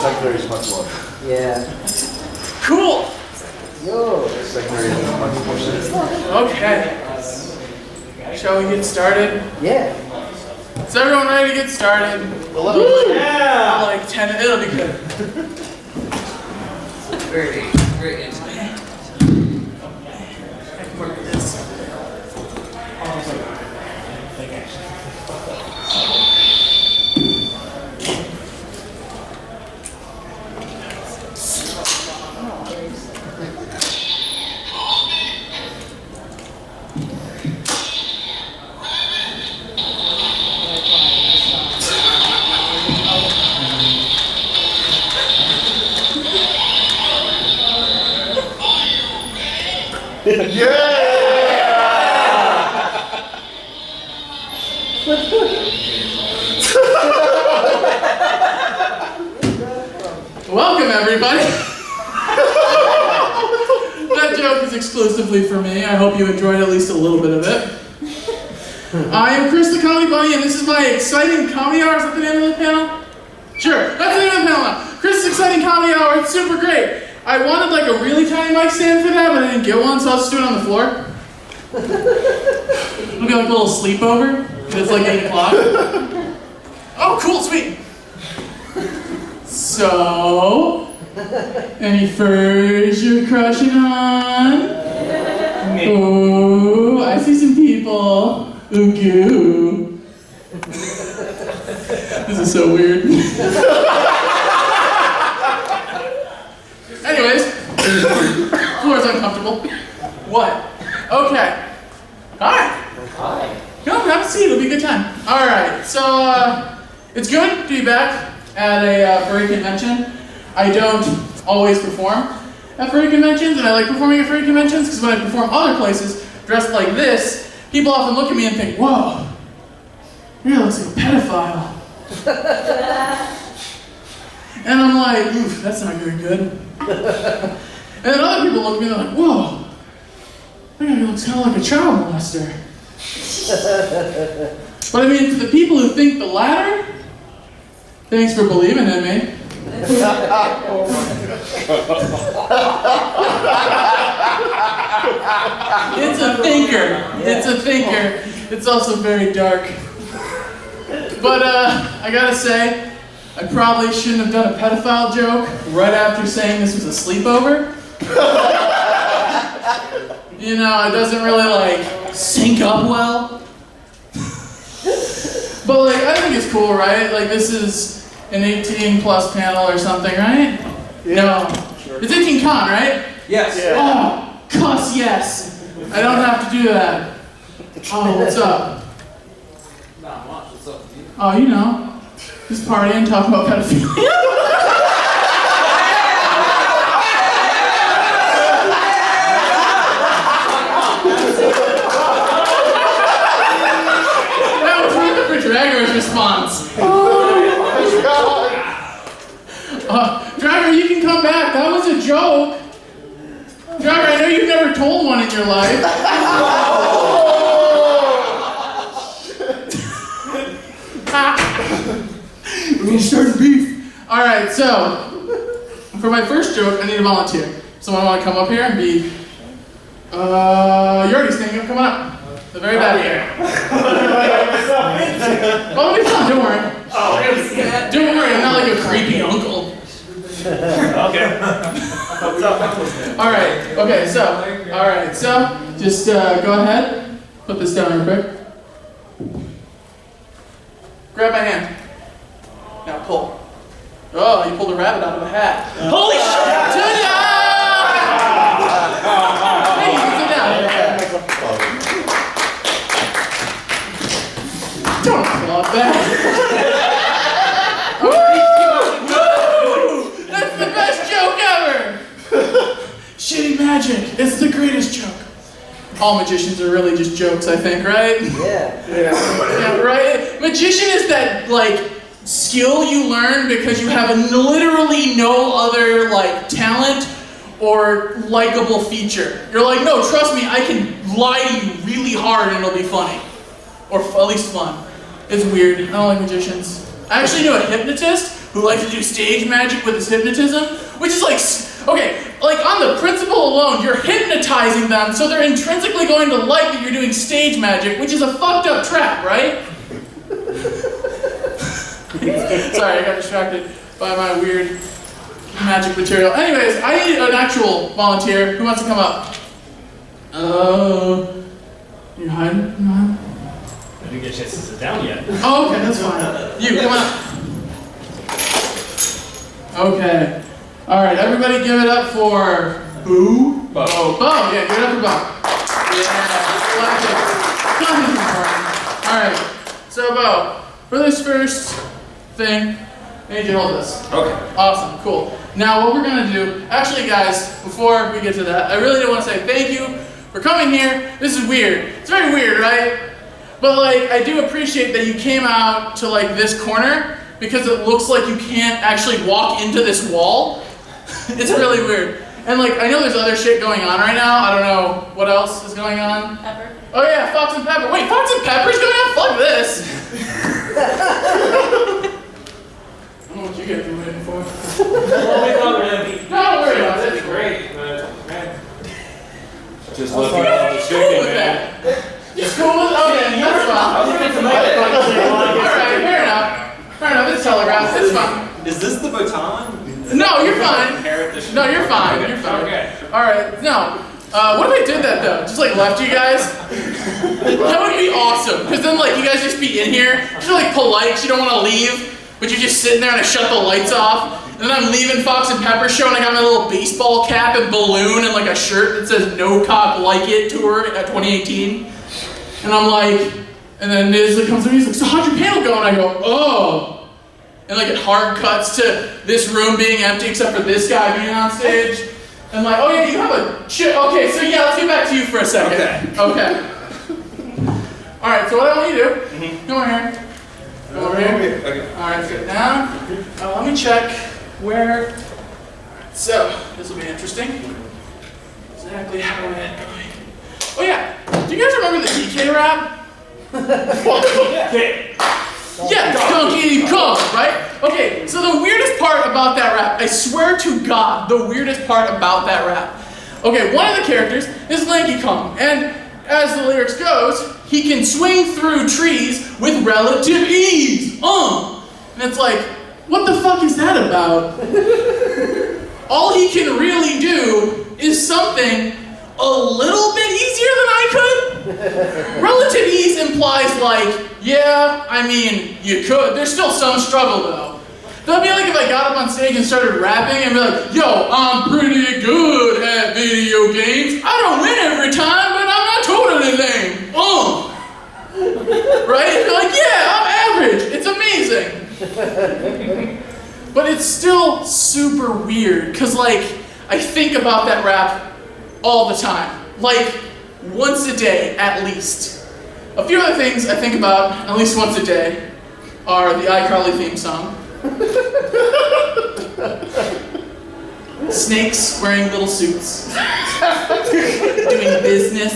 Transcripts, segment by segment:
Secretary is much more. Yeah. Cool. Yo. Secretary is much more serious. Okay. Shall we get started? Yeah. Is everyone ready to get started? Yeah. Like 10, it'll be good. Very intimate. I can work with this. Welcome, everybody. That joke is exclusively for me. I hope you enjoyed at least a little bit of it. I am Chris the Comedy Bunny, and this is my exciting comedy hour. Is that the name of the panel? Sure, that's the name of the panel now. Chris's exciting comedy hour. It's super great. I wanted like a really tiny mic stand for that, but I didn't get one, so I'll just do it on the floor. It'll be like a little sleepover. It's like 8 o'clock. Oh, cool, sweet. So, any furs you're crushing on? Oh, I see some people. Ooh, goo. This is so weird. Anyways, floor's uncomfortable. What? Okay. Hi. Hi. Come, have a seat. It'll be a good time. All right. So it's good to be back at a furry convention. I don't always perform at furry conventions, and I like performing at furry conventions because when I perform other places dressed like this, people often look at me and think, "Whoa, you looks like a pedophile." And I'm like, "Oof, that's not very good." And then other people look at me and they're like, "Whoa, that guy looks kind of like a child molester." But I mean, to the people who think the latter, thanks for believing in me. It's a thinker. It's a thinker. It's also very dark. But I gotta say, I probably shouldn't have done a pedophile joke right after saying this was a sleepover. You know, it doesn't really like sync up well. But like, I think it's cool, right? Like this is an 18 plus panel or something, right? Yeah. No. Sure. It's 18 con, right? Yes. Yeah. Oh, cuss yes. I don't have to do that. Oh, what's up? Not much. What's up with you? Oh, you know, just partying, talking about pedophilia. That was perfect for Drago's response. Drago, you can come back. That was a joke. Drago, I know you've never told one in your life. We're gonna start beef. All right, so for my first joke, I need a volunteer. Someone want to come up here and be? You're already standing up. Come on up. The very back here. Oh, it'll be fun. Don't worry. Don't worry. I'm not like a creepy uncle. Okay. All right. Okay. So. All right. So just go ahead. Put this down real quick. Grab my hand. Now pull. Oh, you pulled a rabbit out of a hat. Holy shit! Hey, you can sit down. Don't applaud that. Woo! That's the best joke ever. Shitty magic. It's the greatest joke. All magicians are really just jokes, I think, right? Yeah. Yeah, right? Magician is that, like, skill you learn because you have literally no other, like, talent or likable feature. You're like, no, trust me, I can lie to you really hard and it'll be funny. Or at least fun. It's weird. I don't like magicians. I actually knew a hypnotist who likes to do stage magic with his hypnotism, which is like, okay, like on the principle alone, you're hypnotizing them, so they're intrinsically going to like that you're doing stage magic, which is a fucked up trap, right? Sorry, I got distracted by my weird magic material. Anyways, I need an actual volunteer. Who wants to come up? You're hiding? I didn't get a chance to sit down yet. Oh, okay, that's fine. You, come on. Okay. Alright, everybody give it up for Boo? Bo. Oh, Bo, yeah, give it up for Bo. Yeah, alright, so Bo, for this first thing, I need you to hold this. Okay. Awesome, cool. Now what we're gonna do, actually guys, before we get to that, I really do want to say thank you for coming here. This is weird. It's very weird, right? But like, I do appreciate that you came out to like this corner because it looks like you can't actually walk into this wall. It's really weird. And like, I know there's other shit going on right now. I don't know what else is going on. Pepper. Oh yeah, Fox and Pepper. Wait, Fox and Pepper's going on? Fuck this. I don't know what you guys been waiting for. Well, we thought we were gonna be. Don't worry about it. Great, but man. Just I'm looking at the cool chicken, with man. that. You're cool with that? Okay, that's fine. Alright, fair enough. Fair enough, it's telegraphed. It's fine. Is this the baton? No, you're fine. No, you're fine. Okay. You're fine. Okay. Alright, no. What if I did that though? Just like left you guys? That would be awesome. Because then like you guys just be in here. You're like polite because you don't want to leave. But you're just sitting there and I shut the lights off. And then I'm leaving Fox and Pepper show and I got my little baseball cap and balloon and like a shirt that says No Cop Like It Tour at 2018. And I'm like, and then Niz comes to me, he's like, so how'd your panel go? And I go, oh. And like it hard cuts to this room being empty except for this guy being on stage. And like, oh yeah, you have a shit. Okay, so yeah, let's get back to you for a second. Okay. Alright, so what I want you to do, come over here. Come over here. Okay. Alright, sit down. Let me check where. So, this will be interesting. Exactly how we're going. Oh yeah, do you guys remember the DK rap? Yeah, Donkey Kong, right? Okay, so the weirdest part about that rap, I swear to God, the weirdest part about that rap. Okay, one of the characters is Lanky Kong, and as the lyrics goes, he can swing through trees with relative ease. And it's like, what the fuck is that about? All he can really do is something a little bit easier than I could. Relative ease implies like, yeah, I mean, you could. There's still some struggle though. That'd be like if I got up on stage and started rapping and be like, yo, I'm pretty good at video games. I don't win every time, but I'm not totally lame. Right? And you're like, yeah, I'm average. It's amazing. But it's still super weird, because like, I think about that rap all the time. Like, once a day, at least. A few other things I think about at least once a day are the iCarly theme song. Snakes wearing little suits. Doing business.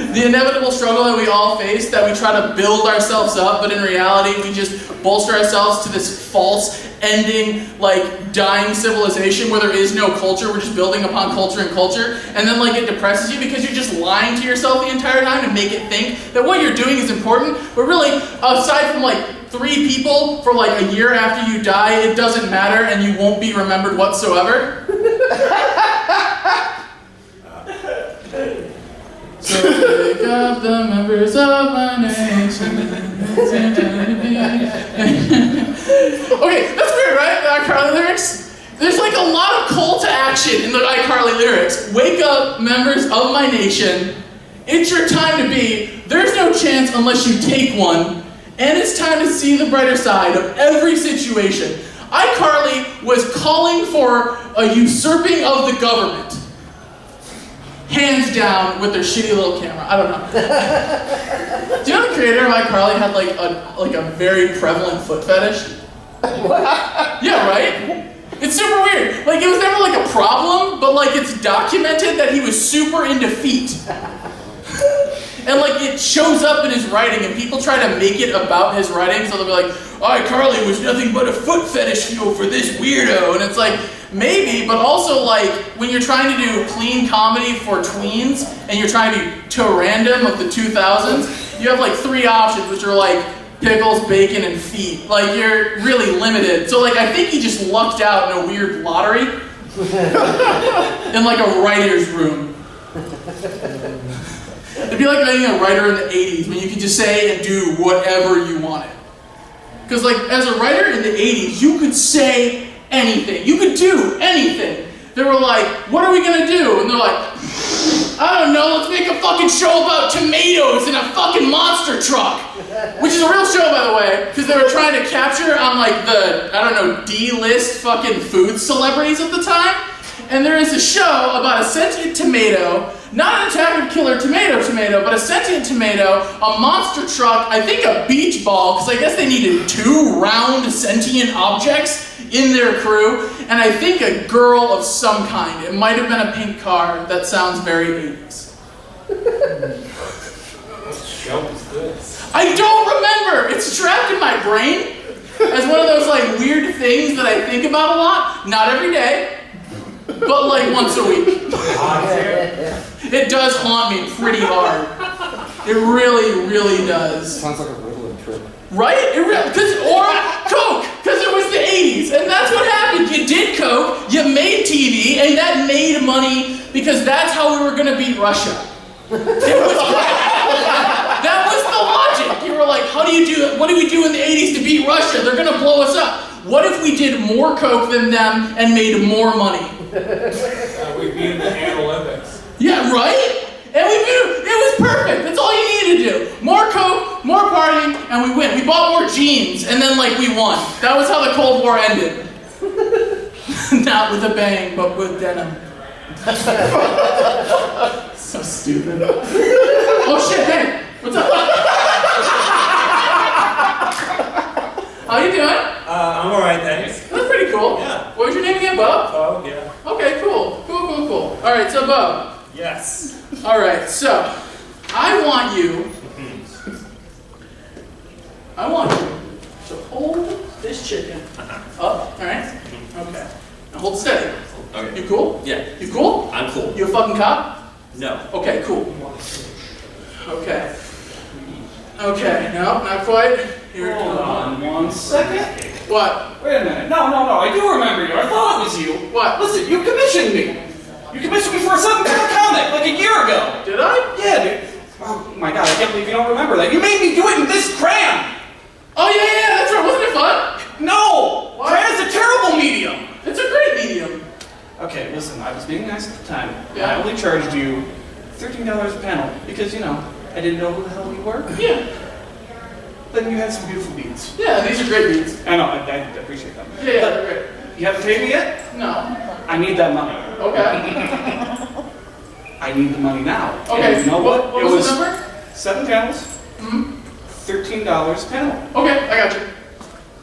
The inevitable struggle that we all face, that we try to build ourselves up, but in reality we just bolster ourselves to this false ending, like dying civilization where there is no culture, we're just building upon culture and culture, and then like it depresses you because you're just lying to yourself the entire time to make it think that what you're doing is important, but really, aside from like 3 people for like a year after you die, it doesn't matter and you won't be remembered whatsoever. So pick up the members of my nation. Okay, that's weird, right? The iCarly lyrics? There's like a lot of call to action in the iCarly lyrics. Wake up, members of my nation. It's your time to be. There's no chance unless you take one. And it's time to see the brighter side of every situation. iCarly was calling for a usurping of the government. Hands down with their shitty little camera. I don't know. Do you know the creator of iCarly had like a very prevalent foot fetish? Yeah, right? It's super weird. Like, it was never like a problem, but like it's documented that he was super into feet. And like it shows up in his writing, and people try to make it about his writing. So they'll be like, iCarly was nothing but a foot fetish fuel for this weirdo. And it's like, maybe, but also like when you're trying to do clean comedy for tweens and you're trying to be too random of the 2000s, you have like 3 options, which are like pickles, bacon, and feet. Like you're really limited. So like I think he just lucked out in a weird lottery in like a writer's room. It'd be like being a writer in the 80s when you could just say and do whatever you wanted. Because like as a writer in the 80s, you could say anything. You could do anything. They were like, what are we gonna do? And they're like, I don't know, let's make a fucking show about tomatoes in a fucking monster truck. Which is a real show, by the way, because they were trying to capture on like the, I don't know, D-list fucking food celebrities at the time. And there is a show about a sentient tomato, not an attack of killer tomato, but a sentient tomato, a monster truck, I think a beach ball, because I guess they needed 2 round sentient objects in their crew, and I think a girl of some kind. It might have been a pink car. That sounds very 80s. What show is this? I don't remember! It's trapped in my brain as one of those like weird things that I think about a lot. Not every day. But like once a week. It does haunt me pretty hard. It really, really does. Sounds like a Ritalin trip. Right? Or Coke, because it was the 80s. And that's what happened. You did Coke, you made TV, and that made money because that's how we were going to beat Russia. That was the logic. You were like, what do we do in the 80s to beat Russia? They're going to blow us up. What if we did more Coke than them and made more money? We'd be in the Olympics. Yeah, right? And we beat them. It was perfect. That's all you needed to do. More Coke, more partying, and we win. We bought more jeans, and then like we won. That was how the Cold War ended. Not with a bang, but with denim. So stupid. Oh shit, hey, what's up? How you doing? I'm alright, thanks. That's pretty cool. Yeah. What was your name again, Bub? Oh, yeah. Okay, cool. Cool. Alright, so Bub. Yes. Alright, so I want you to hold this chicken up, alright? Okay. Now hold steady. Okay. You cool? Yeah. You cool? I'm cool. You a fucking cop? No. Okay, cool. Okay. Okay, no, not quite. Here it Hold comes. on 1 second. What? Wait a minute. No. I do remember you. I thought it was you. What? Listen, you commissioned me. You commissioned me for a Southern Cal comic like a year ago. Did I? Yeah, dude. Oh my god, I can't believe you don't remember that. You made me do it in this crayon. Oh yeah, that's right. Wasn't it fun? No. What? Crayon's a terrible medium. It's a great medium. Okay, listen, I was being nice at the time. Yeah. I only charged you $13 a panel because, you know, I didn't know who the hell you were. Yeah. Then you had some beautiful beads. Yeah, these are great beads. I know, I appreciate them. Yeah, they're great. You haven't paid me yet? No. I need that money. Okay. I need the money now. Okay. And you know what? What was the number? 7 panels, Mm-hmm. $13 a panel. Okay, I got you.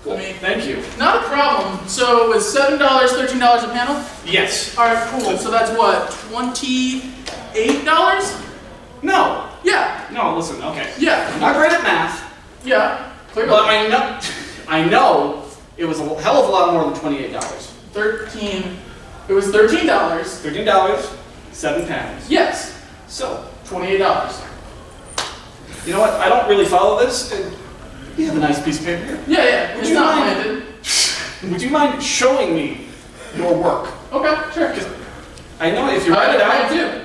Cool. Thank you. Not a problem. So it was $7, $13 a panel? Yes. Alright, cool. So that's what? $28? No. Yeah. No, listen, okay. Yeah. I'm not great at math, Yeah. Clearly. but I know it was a hell of a lot more than $28. 13. It was $13. $13, 7 panels. Yes. So, $28. you know what? I don't really follow this. You have a nice piece of paper here. Yeah. Would It's you not mind- planted. Would you mind showing me your work? Okay, sure. I know if you write it I out. do.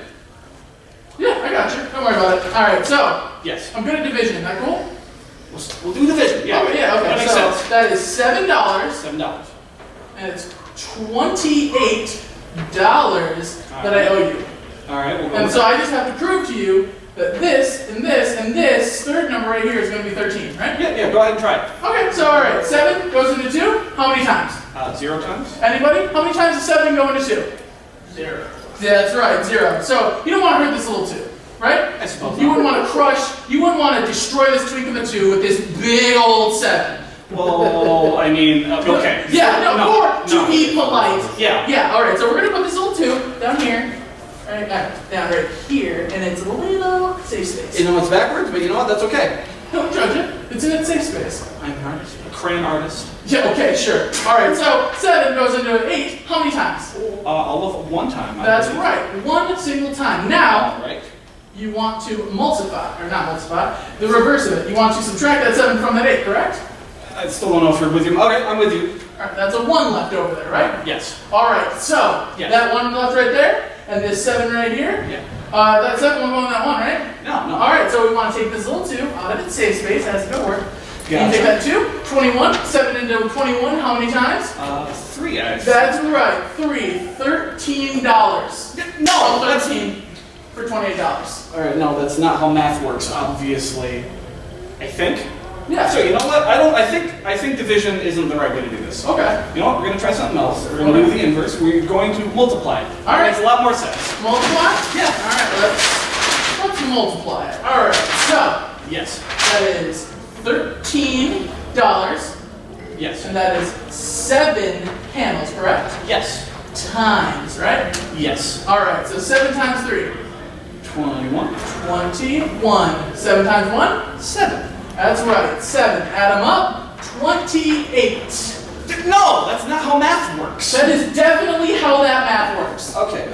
Yeah, I got you. Don't worry about it. Alright, so Yes. I'm good at division. Is that cool? We'll do division. Yeah. Okay, yeah, okay. That makes So sense. that is $7 $7. and it's $28 that I owe you. All right. We'll go. And with so that. I just have to prove to you that this and this and this third number right here is going to be 13, right? Yeah. Go ahead and try it. Okay, so alright, 7 goes into 2. How many times? 0 times. Anybody? How many times does 7 go into 2? 0. Yeah, that's right, 0. So you don't want to hurt this little 2, right? I suppose You not. wouldn't want to you wouldn't want to destroy this tweak of the 2 with this big old 7. Well, I mean, okay. Yeah, no, or to no. be polite. Yeah. Yeah, alright, so we're going to put this little 2 down here. right down right here, and it's a little safe space. You know it's backwards, but you know what? That's okay. Don't judge it. It's in its safe space. I'm an artist. A crayon artist. Yeah, okay, sure. All right, so 7 goes into 8. How many times? All of one time. I That's believe. right. One single time. Now, Right. you want to multiply, or not multiply, the reverse of it. You want to subtract that 7 from that 8, correct? I still don't know if you're with you. Okay, I'm with you. All right, that's a 1 left over there, right? Yes. All right, so Yes. that 1 left right there, and this 7 right here. Yeah. That 7 will go in that 1, right? No. All right, so we want to take this little 2 out of its safe space. That's going to work. Gotcha. You take that 2, 21, 7 into 21, how many times? 3, I That's right, 3, $13. No, that's 13 for $28. All right. No, that's not how math works. Obviously, I think. Yeah. So you know what? I think division isn't the right way to do this. Okay. You know what? We're gonna try something else. We're gonna do the inverse. We're going to multiply it. All right. Makes a lot more sense. Multiply? Yeah. All right, let's multiply it. All right, so Yes. that is $13, Yes. and that is 7 panels, correct? Yes. Times, right? Yes. All right, so 7 times 3, 21. 21. 7 times 1? 7. That's right, 7. Add them up, 28. No, that's not how math works. That is definitely how that math works. Okay.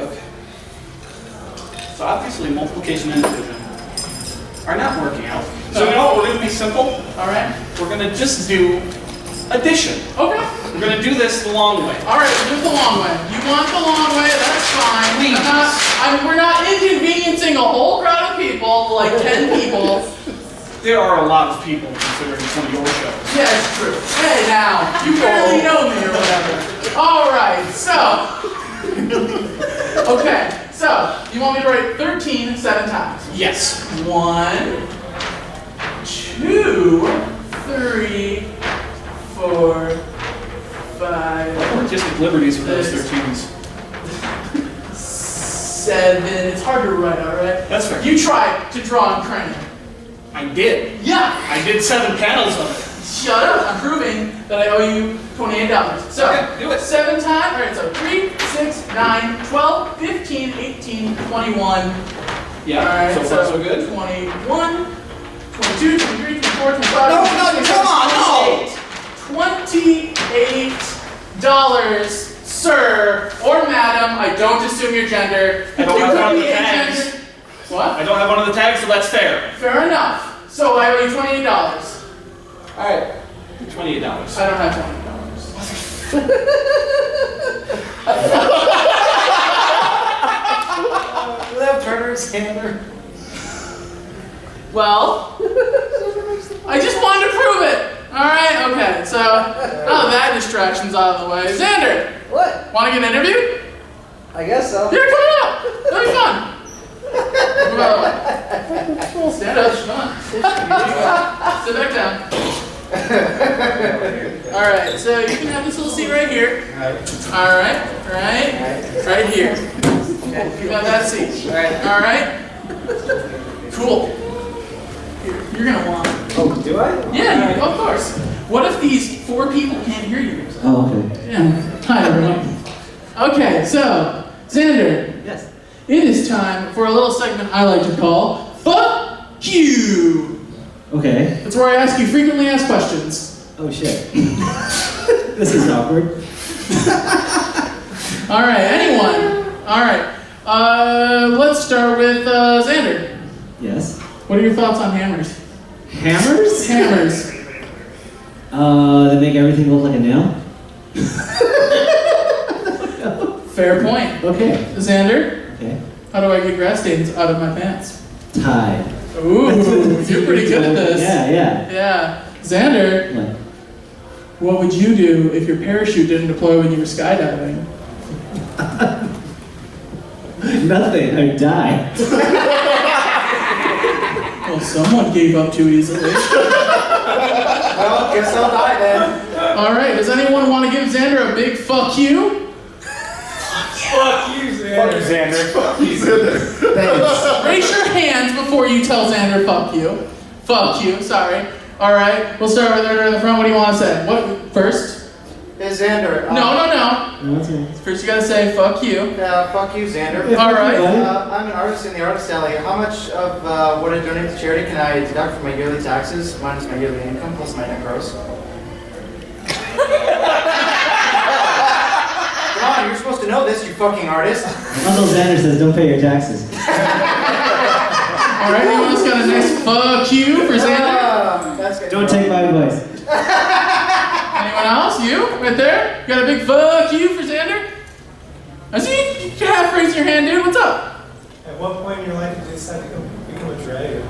So obviously multiplication and division are not working out. So you know what? We're gonna be simple. All right? We're gonna just do addition. Okay. We're gonna do this the long way. All right, do it the long way. You want the long way, that's fine. Please. We're not inconveniencing a whole crowd of people, like 10 people. There are a lot of people considering some of your shows. Yeah, it's true. Hey, now, you barely know me or whatever. All right, so. Okay, so you want me to write 13 7 times? Yes. 1, 2, 3, 4, 5, Artistic liberties for those This. 13s. 7. It's hard to write, all right? That's fair. You tried to draw on crayon. I did. Yeah. I did 7 panels of it. Shut up. I'm proving that I owe you $28. So, Okay, do it. 7 times. All right, so 3, 6, 9, 12, 15, 18, 21. Yeah. All right, so far so good. 21, 22, 23, 24, 25. No, 26, come on, no. $28, sir or madam. I don't assume your gender. I don't You have could one of be the tags. agender. What? I don't have one of the tags, so that's fair. Fair enough. So I owe you $28. All right. $28. I don't have $20. Do they have Turner's hammer? Well, I just wanted to prove it. All right, okay. So now that distraction's out of the way, Xander, What? want to get an interview? I guess so. Here, come on up. That'll be fun. Come on. Stand up. Come on. Sit back down. All right. So you can have this little seat right here. All right. Right here. You have that seat. All right. Cool. You're gonna want. Oh, do I? Yeah, of course. What if these 4 people can't hear you? Oh, okay. Yeah. Hi, everyone. Okay, so, Xander, Yes. it is time for a little segment I like to call Fuck You! Okay. It's where I ask you frequently asked questions. Oh shit. This is awkward. Alright, anyone? Alright. Let's start with Xander. Yes. What are your thoughts on hammers? Hammers? Hammers. They make everything look like a nail. Fair point. Okay. Xander, Okay. how do I get grass stains out of my pants? Tie. Ooh, you're pretty good at this. Yeah. Yeah. Xander, What? what would you do if your parachute didn't deploy when you were skydiving? Nothing. I'd die. Well, someone gave up too easily. Well, guess I'll die then. All right, does anyone want to give Xander a big fuck you? Fuck you, Xander. Thanks. Raise your hands before you tell Xander fuck you. Fuck you, sorry. All right, we'll start with right in the front. What do you want to say? What first? Is Xander. No. What's it? First you gotta say, fuck you. Fuck you, Xander. All right. I'm an artist in the artist alley. How much of what I donate to charity can I deduct from my yearly taxes, minus my yearly income, plus my net gross? Come on, you're supposed to know this, you fucking artist. Uncle Xander says don't pay your taxes. All right, anyone else got a nice fuck you for Xander? That's good. Don't take my advice. Anyone else? You? Right there? You got a big fuck you for Xander? I see you can half raise your hand, dude. What's up? At what point in your life did you decide to become a dragon?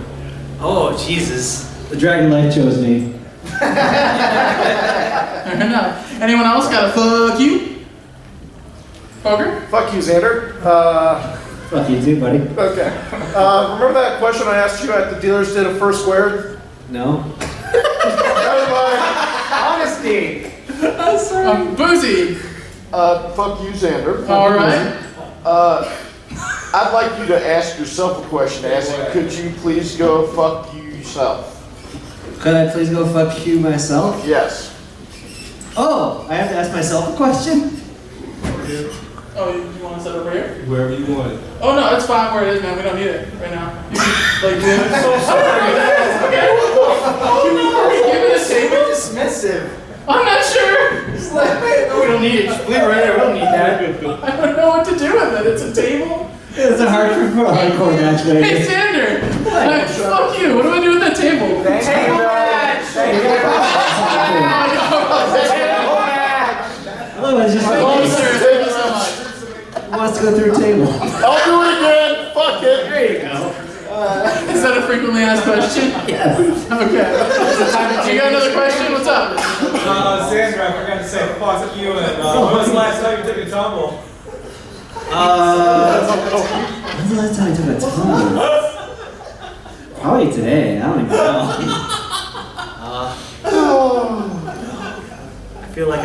Oh, Jesus. The dragon life chose me. Fair enough. Anyone else got a fuck you? Poker? Fuck you, Xander. Fuck you too, buddy. Okay. Remember that question I asked you at the dealers did a first square? No. Never mind. Honesty. Boozy. Fuck you, Xander. All right. I'd like you to ask yourself a question, asking, could you please go fuck you yourself? Could I please go fuck you myself? Yes. Oh, I have to ask myself a question? Oh, you want to set it over here? Wherever you want it. Oh no, it's fine where it is, man. We don't need it right now. You can like do it. So sorry. Okay. Give it a statement. Dismissive. I'm not sure. Just like, no, we don't need it. Just leave it right there. We don't need that. I don't know what to do with it. It's a table. It's a hardcore match, Hey baby. Xander. Fuck you. What do I do with that table? Thank you. Thank you. Oh, it's just Oh, like, sir. Thank you so much. who wants to go through a table? I'll do it again. Fuck it. There you go. Is that a frequently asked question? Yes. Okay. You got another question? What's up? Sandra, I forgot to say fuck you. And when was the last time you took a tumble? When's the last time I took a tumble? Probably today. I don't even know. I feel like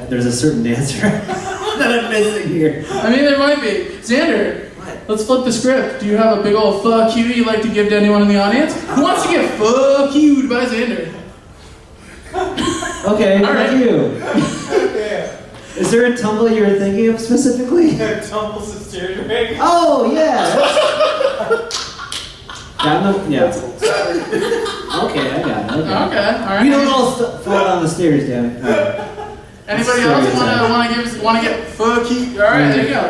there's a certain answer that I'm missing here. I mean, there might be. Xander, let's flip the script. Do you have a big old fuck you you'd like to give to anyone in the audience? Who wants to get fuck you'd by Xander? Okay, All right. fuck you. Yeah. Is there a tumble you were thinking of specifically? Tumbles and steering ring. Oh, yeah. Yeah. Okay, I got it. Okay, all right. We don't all fall down the stairs, damn it. All right. Anybody else want to get fuck you? All right, there you go.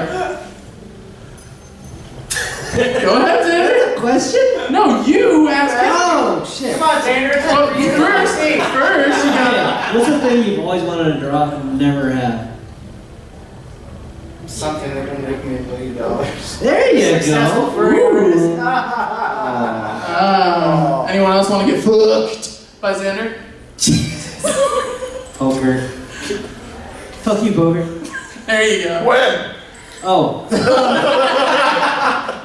Go ahead, Xander. Question? No, you ask him. Oh, shit. Come on, Xander. Well, first, you gotta. What's the thing you've always wanted to drop and never have? Something that can make me $1 million. There you Successful go. furry artist. Anyone else want to get fucked by Xander? Poker. Fuck you, poker. There you go. When? Oh.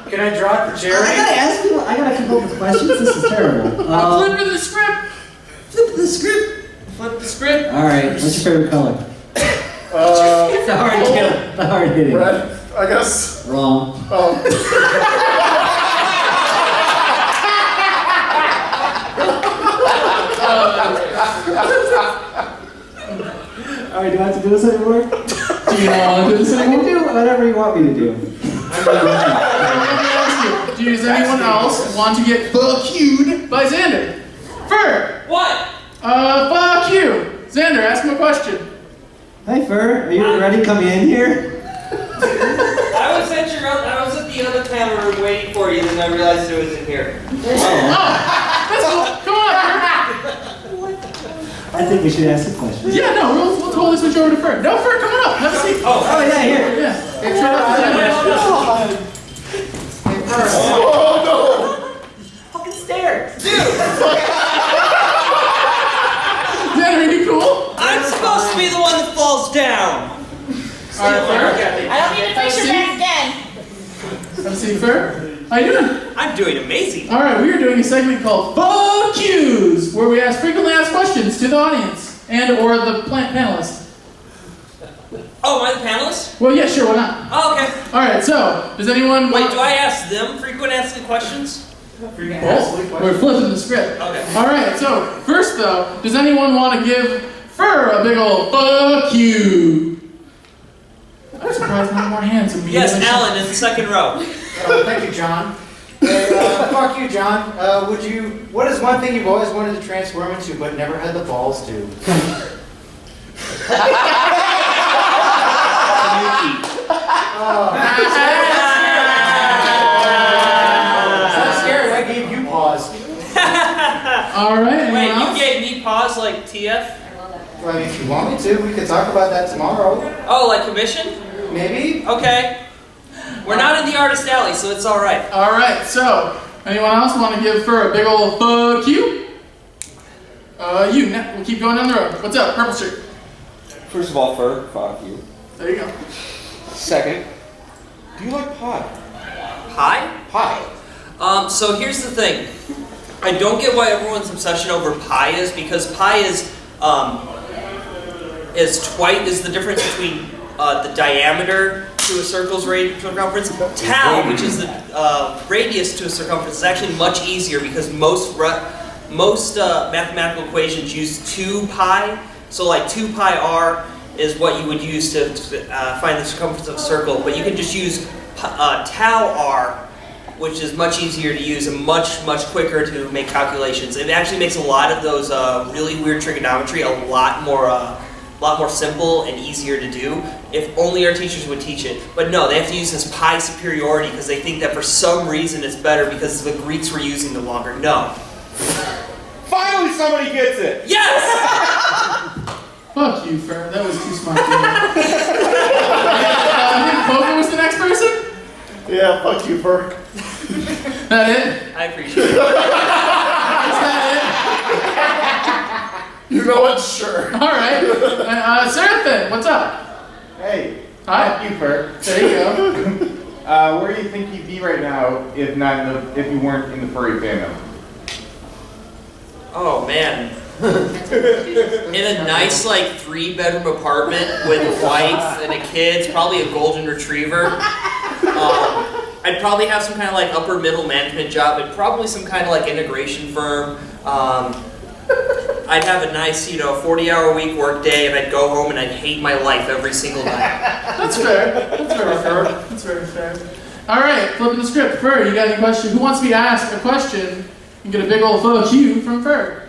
Can I draw it for I charity? gotta ask people. I gotta come up with questions. This is terrible. Flip the script. Flip the script. Flip the script. All right. What's your favorite color? The hard kill. The hard hitting. Red, I guess. Wrong. Oh. All right. Do I have to do this anymore? Do you not want to do this I can anymore? do whatever you want me to do. Does anyone else want to get fuck you'd by Xander? Fur. What? Fuck you. Xander, ask him a question. Hey, Fur. Are you ready? Come in here. I was at the other camera room waiting for you, then I realized it was in here. Oh, that's cool. Come on, I think we should ask a question. Fur. Yeah, no, we'll totally switch over to Fur. No, Fur, come on up. Have a seat. Oh yeah, here. Yeah. Hey, try out the Xander. Oh no! Fucking stairs. Xander, are you cool? I'm supposed to be the one that falls down. All right, Fur. I don't need to fix your back again. Have a seat, Fur. How you doing? I'm doing amazing. All right, we are doing a segment called Fuck Yous, where we ask frequently asked questions to the audience and or the panelists. Oh, am I the panelist? Well, yeah, sure, why not? Oh, okay. All right, so does anyone Wait, want? do I ask them frequent asking questions? Oh, we're flipping the script. Okay. All right, so first though, does anyone want to give Fur, a big old fuck you. I'm surprised not more hands. Yes, Alan in the second row. Thank you, John. Hey, fuck you, John. What is one thing you've always wanted to transform into but never had the balls to? I'm scared. I gave you pause. All right. Wait, anyone else? you gave me pause like TF? Well, I mean, if you want me to, we could talk about that tomorrow. Oh, like commission? Maybe? Okay. We're not in the artist alley, so it's all right. All right. So, anyone else want to give Fur a big old fuck you? We'll keep going down the road. What's up, purple shirt? First of all, Fur, fuck you. There you go. Second, do you like pie? Pie? Pie. So here's the thing. I don't get why everyone's obsession over pi is, because pi is the difference between the diameter to a circle's circumference. Tau, which is the radius to a circumference, is actually much easier because most mathematical equations use 2 pi. So like 2 pi r is what you would use to find the circumference of a circle, but you can just use tau r, which is much easier to use and much quicker to make calculations. It actually makes a lot of those really weird trigonometry a lot more simple and easier to do if only our teachers would teach it. But no, they have to use this pi superiority because they think that for some reason it's better because the Greeks were using it longer. No. Finally, somebody gets it. Yes. Fuck you, Fur. That was too smart. I think Poker was the next person? Yeah, fuck you, Fur. That it? I appreciate it. Is that You know what? Sure. it? All right. Seraphin, what's up? Hey, Hi. fuck you, Fur. There you go. Where do you think you'd be right now if you weren't in the furry fandom? Oh man. In a nice like 3-bedroom apartment with a wife and a kid, it's probably a golden retriever. I'd probably have some kind of like upper middle management job and probably some kind of like integration firm. I'd have a nice, 40-hour week work day, and I'd go home and I'd hate my life every single night. That's fair. That's very fair. That's very fair. All right, flipping the script. Fur, you got any question? Who wants me to ask a question and get a big old fuck you from Fur?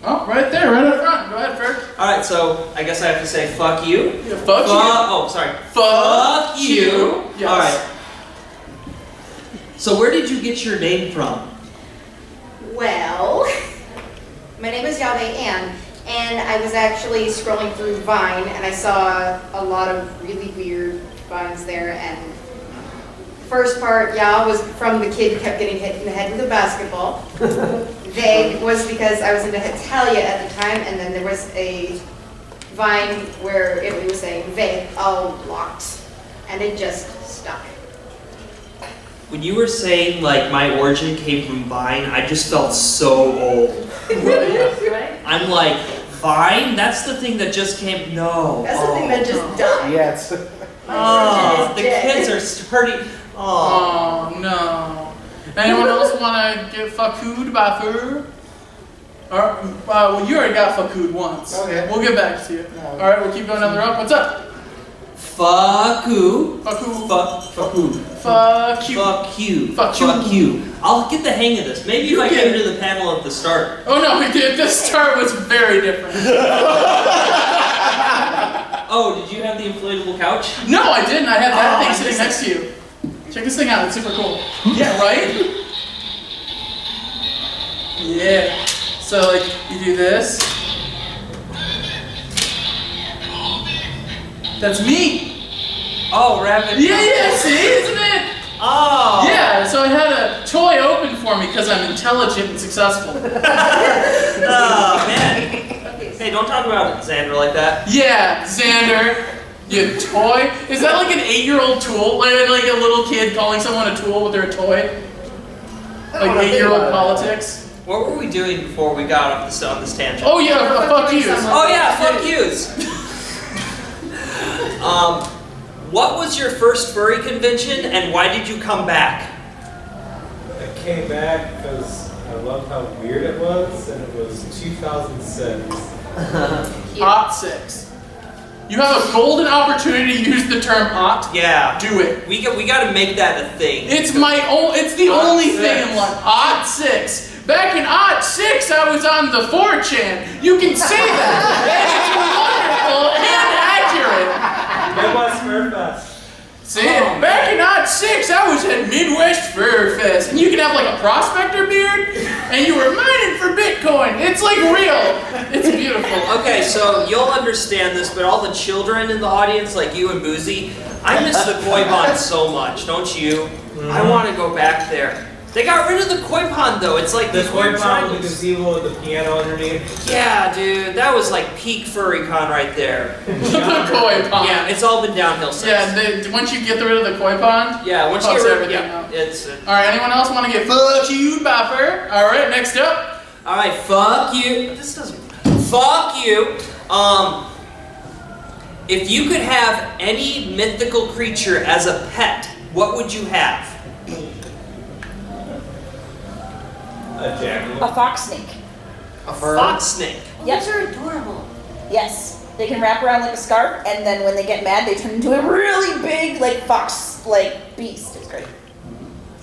Oh, right there, right up front. Go ahead, Fur. All right, so I guess I have to say fuck you. Yeah, fuck you. Oh, sorry. Fuck you. Yes. All right. So where did you get your name from? Well, my name is Yahweh Ann, and I was actually scrolling through Vine, and I saw a lot of really weird vines there, and the first part, Yah, was from the kid who kept getting hit in the head with a basketball. They was because I was into Italia at the time, and then there was a Vine where it was saying Ve, all locked, and it just stuck. When you were saying like my origin came from Vine, I just felt so old. Right? I'm like, Vine? That's the thing that just came. No. That's the thing that just died. Yes. Oh, the dead. kids are sturdy. Oh. Oh, no. Anyone else want to get fucked by Fur? Well, you already got fucked once. Okay. We'll get back to you. All right, we'll keep going down the road. What's up? Fuck you. Fuck who? Fuck who? Fuck you. Fuck you. Fuck you. Fuck you. I'll get the hang of this. Maybe You if I get came to the panel at the start. Oh no, we did. This start was very different. Oh, did you have the inflatable couch? No, I didn't. I had that Oh, thing I sitting missed next to you. Check this thing out. It's super cool. Yeah, right? Yeah. So like, you do this. That's me. Oh, rabbit. Yeah, see, isn't it? Oh. Yeah, so I had a toy open for me because I'm intelligent and successful. Oh, man. Hey, don't talk about Xander like that. Yeah, Xander, you toy? Is that like an 8-year-old tool? Like a little kid calling someone a tool when they're a toy? Like 8-year-old politics? What were we doing before we got off this, on this tangent? Oh yeah, fuck you. Oh yeah, fuck yous. What was your first furry convention and why did you come back? I came back because I loved how weird it was, and it was 2006. Hot 6. You have a golden opportunity to use the term hot. Yeah. Do it. We got to make that a thing. It's the only thing in life. Hot 6. Back in Hot 6, I was on the 4chan. You can say that. And it's wonderful and accurate. It was Smurfest. See, back in Hot 6, I was at Midwest Fur Fest, and you can have like a prospector beard, and you were mining for Bitcoin. It's like real. It's beautiful. Okay, so you'll understand this, but all the children in the audience, like you and Boozy, I miss the koi pond so much, don't you? I want to go back there. They got rid of the koi pond though. It's like The these koi weird pond with triangles. the gazebo with the piano underneath. Yeah, dude, that was like peak furry con right there. The koi pond. Yeah, it's all been downhill since. Yeah, once you get rid of the koi pond, Yeah, once you fucks get rid of everything yeah, up. it's. All right, anyone else want to get fuck you by fur? All right, next up. All right, fuck you. This doesn't. Fuck you. If you could have any mythical creature as a pet, what would you have? A jackal. A fox snake. A fur. Fox snake. Yep. Those are adorable. Yes. They can wrap around like a scarf, and then when they get mad, they turn into a really big, like, fox-like beast. It's great.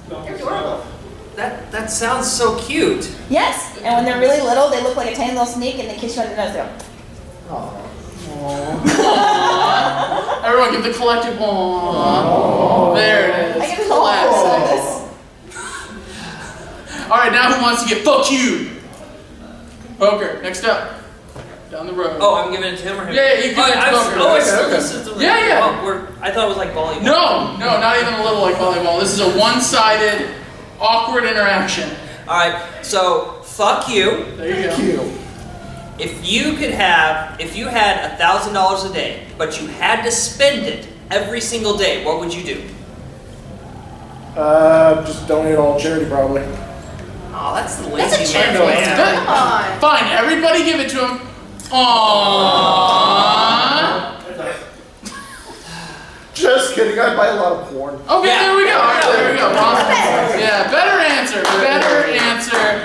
They're adorable. That sounds so cute. Yes. And when they're really little, they look like a tiny little snake, and they kiss you on the nose. They go, Aww. Everyone give the collective aww. There it is. I get a Classic. All right, now who wants to get fuck you? Poker. Next up. Down the road. Oh, I'm giving it to him or him? Yeah, you give it to Poker. Oh, it's Okay. this is the Yeah, yeah. Oh, I thought it was like volleyball. No, not even a little like volleyball. This is a one-sided, awkward interaction. All right, so fuck you. There you go. If you had $1,000 a day, but you had to spend it every single day, what would you do? Just donate all charity, probably. Oh, that's the That's a lazy charity. man's way out. Come on. Fine, everybody give it to him. Aww. Just kidding, I buy a lot of porn. Okay, Yeah. there we go. All right, there we go. Yeah, better answer. Better answer.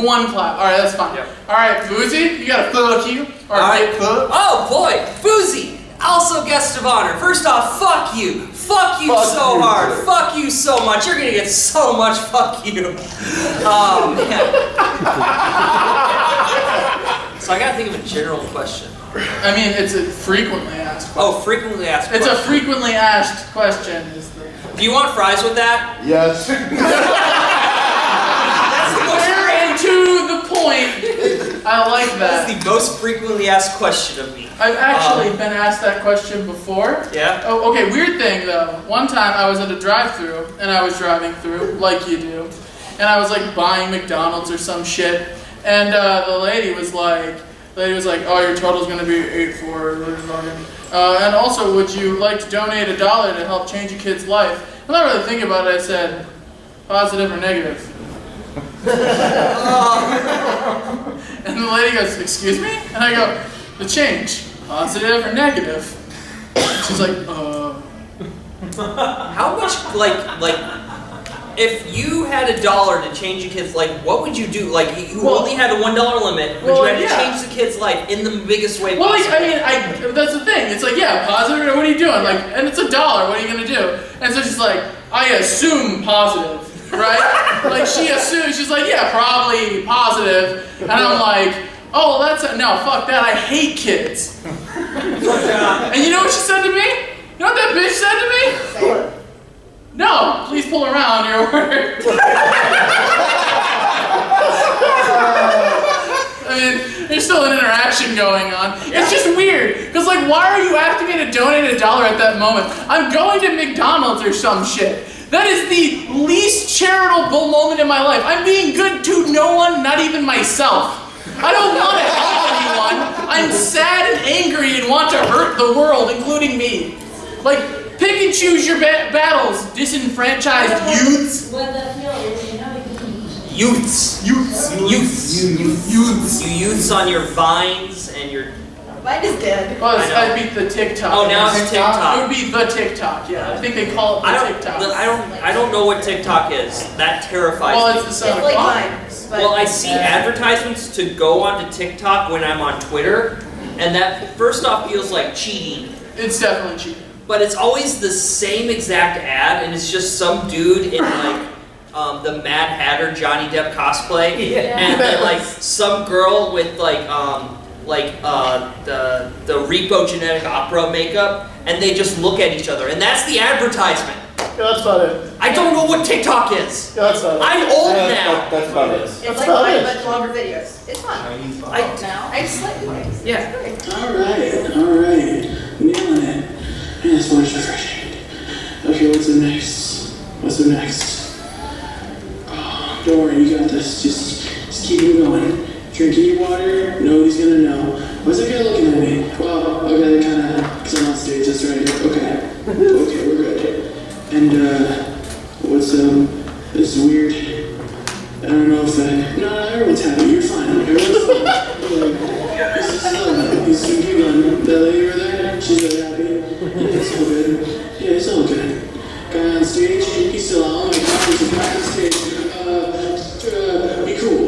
One clap. All right, that's fine. All right, Boozy, you got to fuck you. Or All right. get fucked. Oh boy, Boozy, also guest of honor. First off, fuck you. Fuck you Fuck so you, hard. too. Fuck you so much. You're gonna get so much fuck you. Oh man. So I gotta think of a general question. I mean, it's a frequently asked question. Oh, frequently asked It's a question. frequently asked question. Do you want fries with that? Yes. That's the most, Clear and to the point. I like that's that. the most frequently asked question of me. I've actually been asked that question before. Yeah? Oh, okay, weird thing though. One time I was at a drive-thru and I was driving through, like you do, and I was like buying McDonald's or some shit, and the lady was like, oh, your total's gonna be $8.4. And also, would you like to donate $1 to help change a kid's life? I'm not really thinking about it. I said, positive or negative? And the lady goes, excuse me? And I go, the change, positive or negative? She's like, How much, like, if you had $1 to change a kid's life, what would you do? Like, you only had a $1 limit, but well, you had to yeah. change the kid's life in the biggest way well, like, possible. I mean, that's the thing. It's like, yeah, positive, or what are you doing? Like, and it's $1, what are you gonna do? And so she's like, I assume positive, right? Like, she assumes, she's like, yeah, probably positive. And I'm like, oh, no, fuck that, I hate kids. And you know what she said to me? You know what that bitch said to me? No, please pull around your word. I mean, there's still an interaction going on. It's just weird, because like, why are you asking me to donate $1 at that moment? I'm going to McDonald's or some shit. That is the least charitable moment in my life. I'm being good to no one, not even myself. I don't want to help anyone. I'm sad and angry and want to hurt the world, including me. Like, pick and choose your battles, disenfranchised youths. Youths. You youths on your vines and your... Mine is dead. Well, I know. I'd be the TikTok. Oh, now it's It TikTok. would be the TikTok, yeah. I think they call it the TikTok. I don't know what TikTok is. That terrifies Well, me. it's the sound It's like of mine. but. Well, I see advertisements to go onto TikTok when I'm on Twitter, and that first off feels like cheating. It's definitely cheating. But it's always the same exact ad, and it's just some dude in like the Mad Hatter Johnny Depp cosplay, and then like some girl with like the Repo Genetic Opera makeup, and they just look at each other, and that's the advertisement. Yeah, that's about it. I don't know what TikTok is. Yeah, that's about it. I'm old now. That's about it. It's That's like about mine, it. but longer videos. It's fun. I just like movies. Yeah. Alright. Nailing it. Man, this water's refreshing. Okay, what's up next? Oh, don't worry, you got this. Just keep it going. Drinking your water, nobody's gonna know. Why's that guy looking at me? Well, okay, kinda, because I'm on stage, that's right. Okay, we're good. And, what's, this is weird. I don't know if no, everyone's happy, you're fine. Everyone's fine. He's giggling. That lady over there, she's really happy. Yeah, it's all good. Yeah, it's all good. Guy on stage, he's still out. Oh my god, he's back on stage. Be cool.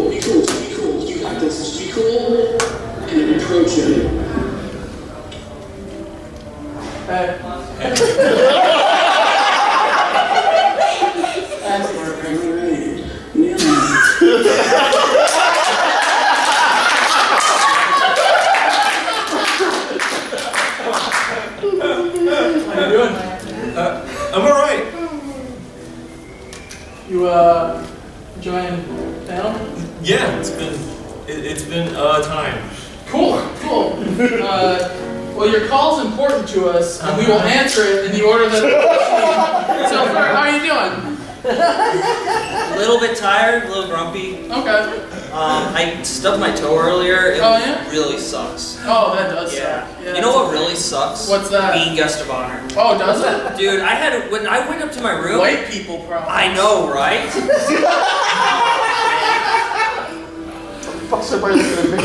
You got this. Just be cool and approach him. Alright. Nailed it. How you doing? I'm alright. You enjoying town? Yeah, it's been time. Cool. Well, your call's important to us, and we will answer it in the order that it's So, how are you doing? A little bit tired, a little grumpy. Okay. I stubbed my toe earlier. It really sucks. Oh, that does suck. Yeah, you know what really sucks? What's that? Being guest of honor. Oh, does it? Dude, when I went up to my room. White people problems. I know, right? Fuck's everybody looking at me?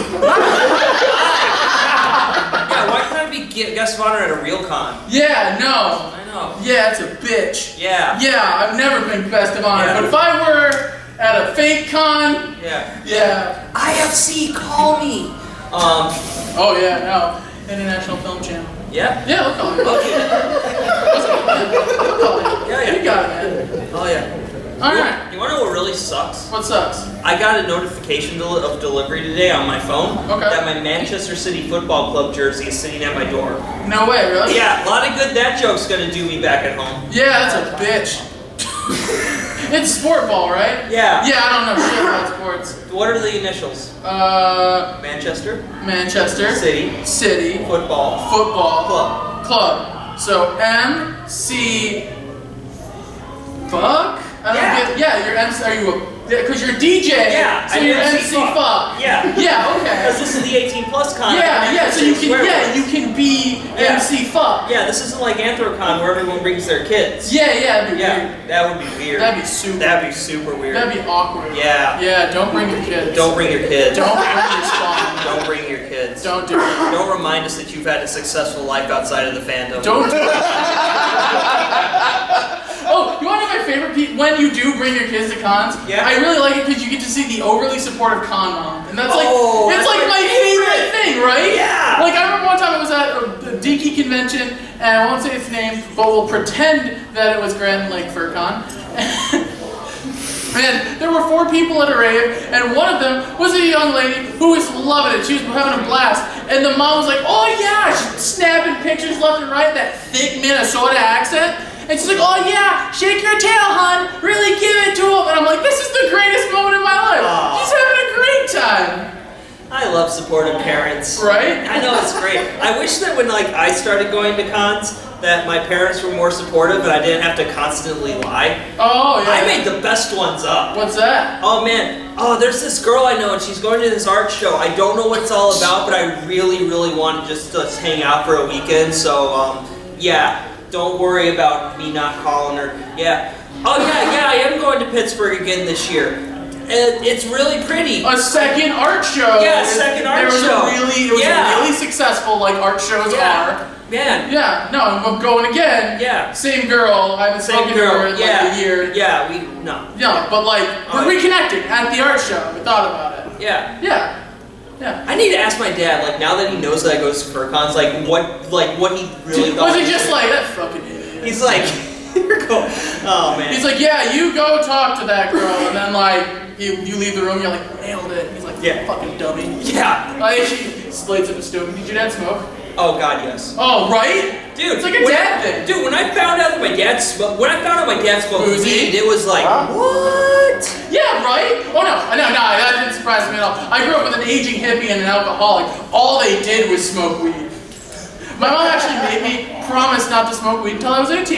Yeah, why can't I be guest of honor at a real con? Yeah, no. I know. Yeah, it's a bitch. Yeah. Yeah, I've never been best of honor, Yeah. but if I were at a fake con, yeah. IFC, call me. Oh yeah, no. International Film Channel. Yeah? Yeah, I'll call you. I'll call you. Yeah. You got it, man. Oh yeah. Alright. You wanna know what really sucks? What sucks? I got a notification of delivery today on my phone that my Manchester City Football Club jersey is sitting at my door. No way, really? Yeah, a lot of good that joke's gonna do me back at home. Yeah, that's a bitch. It's sport ball, right? Yeah. Yeah, I don't know shit about sports. What are the initials? Manchester City Football Club. So MC. Fuck? I don't get. Yeah, you're MC. Are you a? Because you're DJ. Yeah. So you're MC fuck. Yeah. Yeah. Okay. Because this is the 18+ con. Yeah. So you can be MC fuck. Yeah. This isn't like Anthrocon where everyone brings their kids. Yeah. That'd be weird. That would be weird. That'd be super weird. That'd be awkward. Yeah. Yeah. Don't bring your kids. Don't bring your kids. Don't bring your spawn. Don't bring your kids. Don't do it. Don't remind us that you've had a successful life outside of the fandom. Don't do it. Oh, you want to know my favorite when you do bring your kids to cons? Yeah. I really like it because you get to see the overly supportive con mom. And that's like, Oh, it's that's like my favorite thing, right? Yeah. Like I remember one time I was at a Diki convention, and I won't say its name, but we'll pretend that it was Grand Lake Fur Con. And there were 4 people at a rave, and one of them was a young lady who was loving it. She was having a blast. And the mom was like, oh yeah, she's snapping pictures left and right, that thick Minnesota accent. And she's like, oh yeah, shake your tail, hon. Really give it to him. And I'm like, this is the greatest moment in my life. She's having a great time. I love supportive parents. Right? I know, it's great. I wish that when I started going to cons, that my parents were more supportive and I didn't have to constantly lie. Oh, yeah. I made the best ones up. What's that? Oh, man. Oh, there's this girl I know and she's going to this art show. I don't know what it's all about, but I really, really want just to hang out for a weekend. So, yeah, don't worry about me not calling her. Yeah. Oh, yeah, I am going to Pittsburgh again this year. And it's really pretty. A second art show. Yeah, a second art show. It was a really successful successful like art shows are. Man. Yeah, no, I'm going again. Yeah. Same girl, I haven't spoken to her in like a year. Yeah, no. No, but like, we're reconnecting at the art show. We thought about it. Yeah. Yeah. Yeah. I need to ask my dad, like, now that he knows that I go to furcons, like what he really thought. Was he just like, that fucking idiot? He's like, you're cool. Oh, man. He's like, yeah, you go talk to that girl, and then like, you leave the room, you're like, nailed it. He's like, yeah, fucking dummy. Yeah. Like, he slides up a stove. Did your dad smoke? Oh God, yes. Oh, right? Dude, it's like a dad thing. Dude, when I found out that my dad smoked weed, it was like, what? Yeah, right? Oh no, that didn't surprise me at all. I grew up with an aging hippie and an alcoholic. All they did was smoke weed. My mom actually made me promise not to smoke weed until I was 18.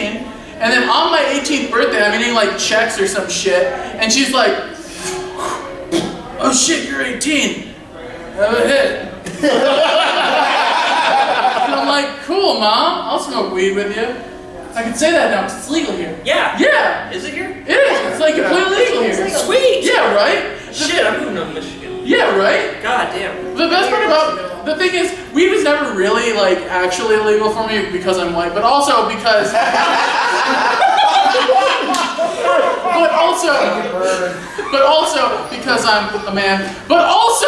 And then on my 18th birthday, I'm eating like Chex or some shit, and she's like, oh shit, you're 18. Have a hit. And I'm like, cool, Mom, I'll smoke weed with you. I can say that now because it's legal here. Yeah. Yeah. Is it here? It is. It's like completely legal here. Sweet. Yeah, right? Shit, I'm moving to Michigan. Yeah, right? God damn. The best part about, the thing is, weed was never really like actually illegal for me because I'm white, but also because, but also because I'm a man, but also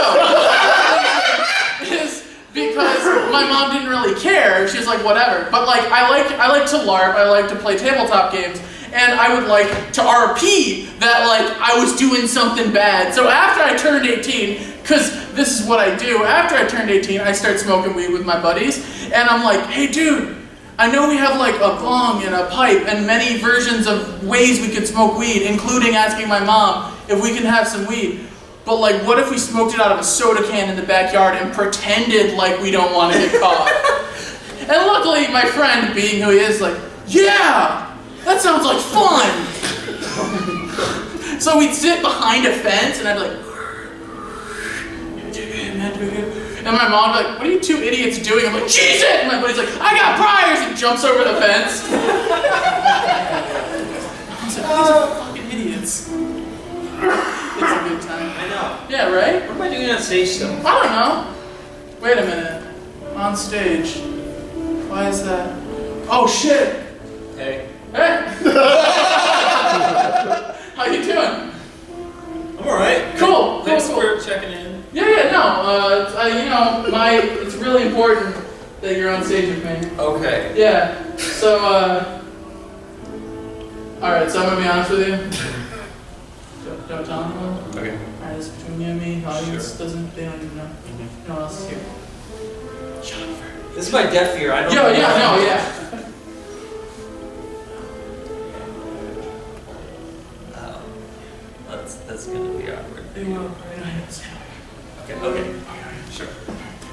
is because my mom didn't really care. She was like, whatever. But like, I like to LARP. I like to play tabletop games, and I would like to RP that like I was doing something bad. So after I turned 18, because this is what I do. After I turned 18, I start smoking weed with my buddies, and I'm like, hey, dude. I know we have like a bong and a pipe and many versions of ways we could smoke weed, including asking my mom if we can have some weed. But like, what if we smoked it out of a soda can in the backyard and pretended like we don't want to get caught? And luckily, my friend, being who he is, like, yeah, that sounds like fun. So we'd sit behind a fence, and I'd be like, and my mom would be like, what are you two idiots doing? I'm like, cheese it! And my buddy's like, I got pliers! And jumps over the fence. I was like, these are fucking idiots. It's a good time. I know. Yeah, right? What am I doing on stage still? I don't know. Wait a minute. On stage. Why is that? Oh, shit! Hey. Hey! How you doing? I'm alright. Cool. Thanks for checking in. Yeah, no. It's really important that you're on stage with me. Okay. Yeah. So, alright, so I'm gonna be honest with you. Don't tell anyone. Okay. Alright, it's between you and me. The audience they don't even know. No one else is here. Shut up, Furry. This is my deaf ear. I don't know. Yeah. That's gonna be awkward. They will. Okay. Sure.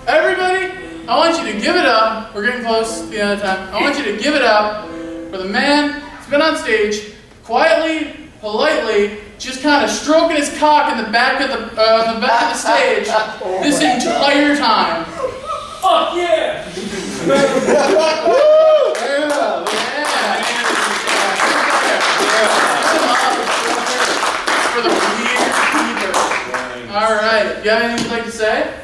Everybody, I want you to give it up. We're getting close to the end of time. I want you to give it up for the man who's been on stage, quietly, politely, just kind of stroking his cock in the back of the stage this entire time. Fuck yeah! For the weird people. All right. Do you have anything you'd like to say?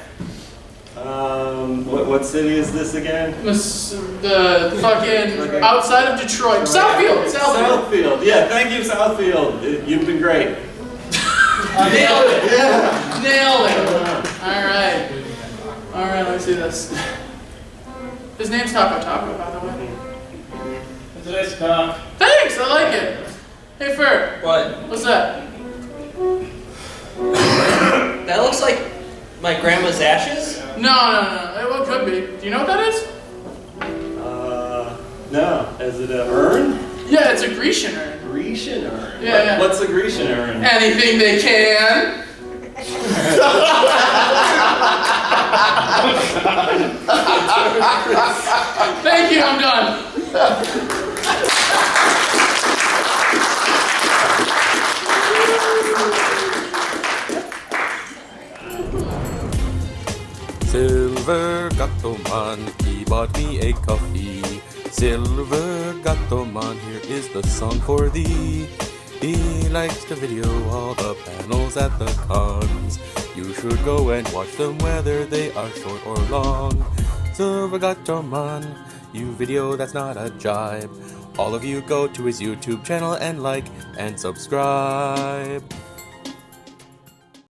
What city is this again? The fucking outside of Detroit. Southfield. Southfield. Yeah, thank you, Southfield. You've been great. Nailed it. Yeah. Nailed it. All right. Let me see this. His name's Taco Taco, by the way. It's a nice cock. Thanks, I like it. Hey, Fur. What? What's that? That looks like my grandma's ashes? No. Well, it could be. Do you know what that is? No. Is it an urn? Yeah, it's a Grecian urn. Grecian urn? Yeah. What's a Grecian urn? Anything they can. Thank you, I'm done. Silver Gattoman, he bought me a coffee. Silver Gattoman, here is the song for thee. He likes to video all the panels at the cons. You should go and watch them whether they are short or long. Silver Gato Man, you video that's not a jibe. All of you go to his YouTube channel and like and subscribe.